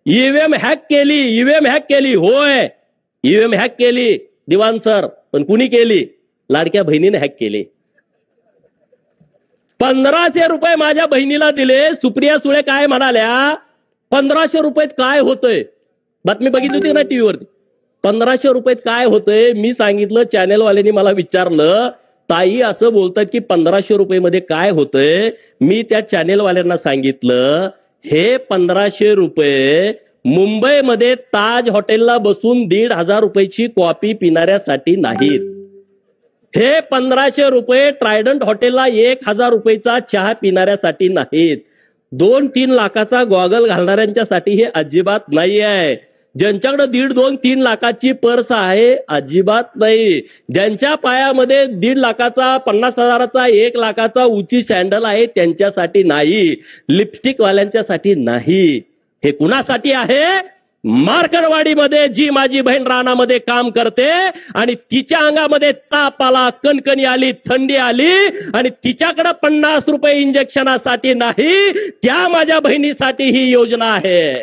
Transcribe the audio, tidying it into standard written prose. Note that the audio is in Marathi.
ईव्हीएम हॅक केली, ईव्हीएम हॅक केली. होय, ईव्हीएम हॅक केली दिवाण सर, पण कुणी केली? लाडक्या बहिणीने हॅक केली. 1500 रुपये माझ्या बहिणीला दिले. सुप्रिया सुळे काय म्हणाल्या, 1500 रुपयात काय होतंय? बातमी बघितली होती ना टीव्हीवरती. 1500 रुपयात काय होतंय? मी सांगितलं, चॅनेलवाल्यांनी मला विचारलं, ताई असं बोलतात की 1500 रुपये मध्ये काय होतंय? मी त्या चॅनेलवाल्यांना सांगितलं, हे 1500 रुपये मुंबईमध्ये ताज हॉटेलला बसून 1,500 रुपयाची कॉफी पिणाऱ्यासाठी नाहीत. हे 1500 रुपये ट्रायडंट हॉटेलला 1,000 रुपयाचा चहा पिणाऱ्यासाठी नाहीत. 2-3 लाखाचा गॉगल घालणाऱ्यांच्यासाठी हे अजिबात नाही आहे. ज्यांच्याकडे 1.5-2-3 लाखाची पर्स आहे, अजिबात नाही. ज्यांच्या पायामध्ये 1.5 लाखाचा, 50,000चा, 1 लाखाचा उंची सॅन्डल आहे, त्यांच्यासाठी नाही. लिपस्टिक वाल्यांच्यासाठी नाही. हे कुणासाठी आहे? मार्करवाडीमध्ये जी माझी बहीण रानामध्ये काम करते आणि तिच्या अंगामध्ये ताप आला, कणकणी आली, थंडी आली आणि तिच्याकडे 50 रुपये इंजेक्शनासाठी नाही, त्या माझ्या बहिणीसाठी ही योजना आहे.